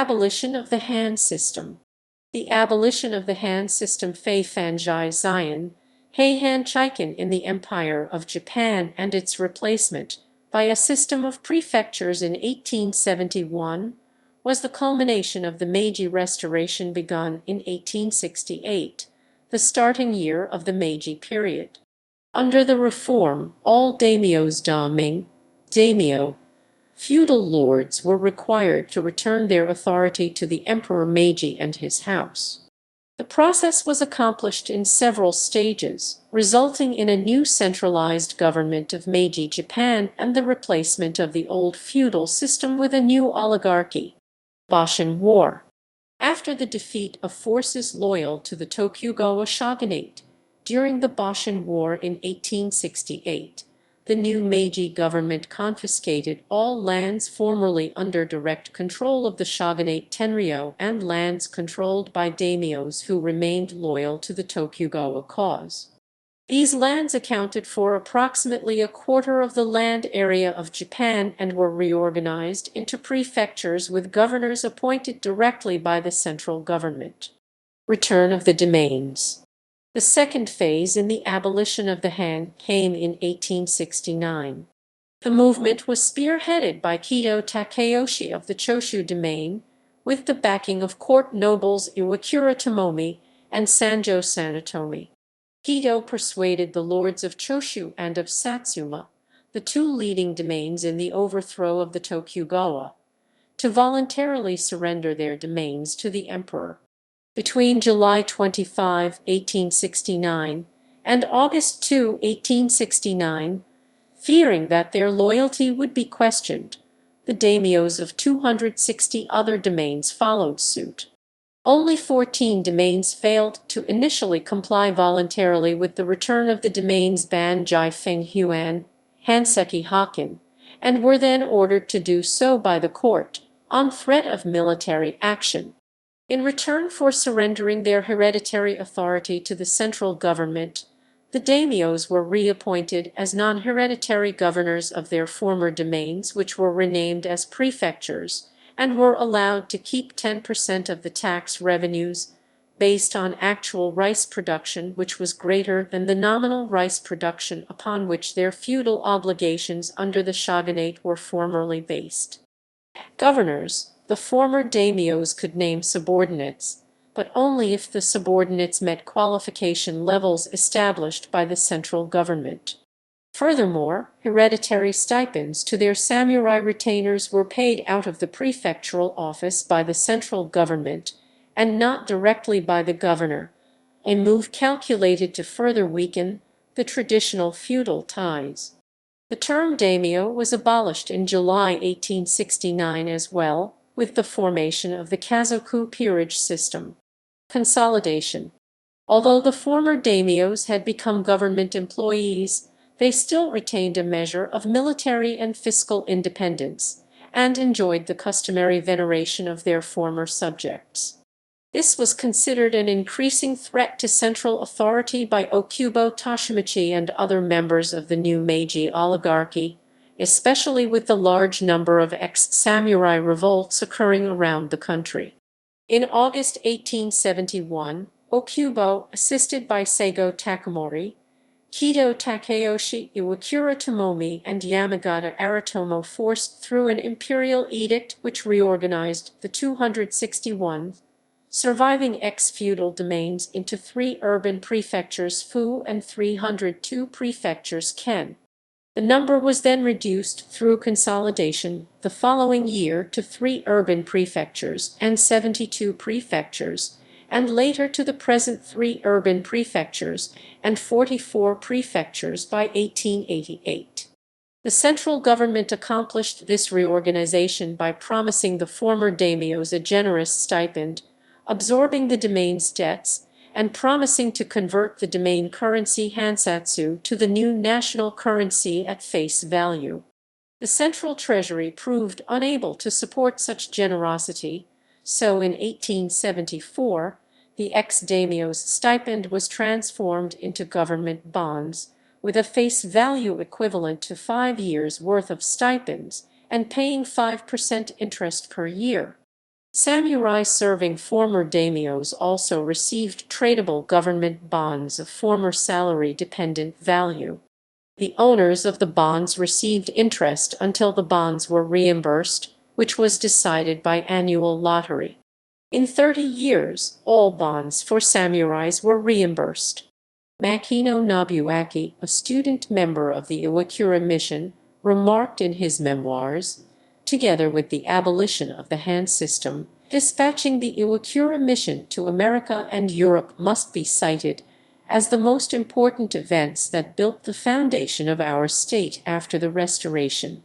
Abolition of the Han system. The abolition of the Han system haihan-chiken in the Empire of Japan and its replacement by a system of prefectures in 1871 was the culmination of the Meiji Restoration begun in 1868, the starting year of the Meiji period. Under the reform, all daimyos daimyo, feudal lords were required to return their authority to the Emperor Meiji and his house. The process was accomplished in several stages, resulting in a new centralized government of Meiji Japan and the replacement of the old feudal system with a new oligarchy. Boshin War. After the defeat of forces loyal to the Tokugawa shogunate during the Boshin War in 1868, the new Meiji government confiscated all lands formerly under direct control of the shogunate Tenryō and lands controlled by daimyos who remained loyal to the Tokugawa cause. These lands accounted for approximately a quarter of the land area of Japan and were reorganized into prefectures with governors appointed directly by the central government. Return of the domains. The second phase in the abolition of the Han came in 1869. The movement was spearheaded by Kido Takeyoshi of the Choshu domain, with the backing of court nobles Iwakura Tomomi and Sanjo Sanetomi. Kido persuaded the lords of Choshu and of Satsuma, the two leading domains in the overthrow of the Tokugawa, to voluntarily surrender their domains to the emperor. Between July 25, 1869, and August 2, 1869, fearing that their loyalty would be questioned, the daimyos of 260 other domains followed suit. Only 14 domains failed to initially comply voluntarily with the return of the domains Ban Jai Feng Huan, Hanseki Haken, and were then ordered to do so by the court, on threat of military action. In return for surrendering their hereditary authority to the central government, the daimyos were reappointed as non-hereditary governors of their former domains, which were renamed as prefectures, and were allowed to keep 10% of the tax revenues based on actual rice production, which was greater than the nominal rice production upon which their feudal obligations under the shogunate were formerly based. Governors. The former daimyos could name subordinates, but only if the subordinates met qualification levels established by the central government. Furthermore, hereditary stipends to their samurai retainers were paid out of the prefectural office by the central government and not directly by the governor, a move calculated to further weaken the traditional feudal ties. The term daimyo was abolished in July 1869 as well, with the formation of the Kazoku peerage system. Consolidation. Although the former daimyos had become government employees, they still retained a measure of military and fiscal independence, and enjoyed the customary veneration of their former subjects. This was considered an increasing threat to central authority by Okubo Toshimichi and other members of the new Meiji oligarchy, especially with the large number of ex-samurai revolts occurring around the country. In August 1871, Okubo, assisted by Seigo Takamori, Kido Takeyoshi, Iwakura Tomomi, and Yamagata Aritomo forced through an imperial edict which reorganized the 261 surviving ex-feudal domains into 3 urban prefectures Fu and 302 prefectures Ken. The number was then reduced through consolidation the following year to 3 urban prefectures and 72 prefectures, and later to the present 3 urban prefectures and 44 prefectures by 1888. The central government accomplished this reorganization by promising the former daimyos a generous stipend, absorbing the domain's debts, and promising to convert the domain currency hansatsu to the new national currency at face value. The central treasury proved unable to support such generosity, so in 1874, the ex-daimyo's stipend was transformed into government bonds, with a face value equivalent to 5 years' worth of stipends and paying 5% interest per year. Samurai serving former daimyos also received tradable government bonds of former salary-dependent value. The owners of the bonds received interest until the bonds were reimbursed, which was decided by annual lottery. In 30 years, all bonds for samurais were reimbursed. Makino Nobuaki, a student member of the Iwakura mission, remarked in his memoirs, together with the abolition of the hand system, dispatching the Iwakura mission to America and Europe must be cited as the most important events that built the foundation of our state after the Restoration.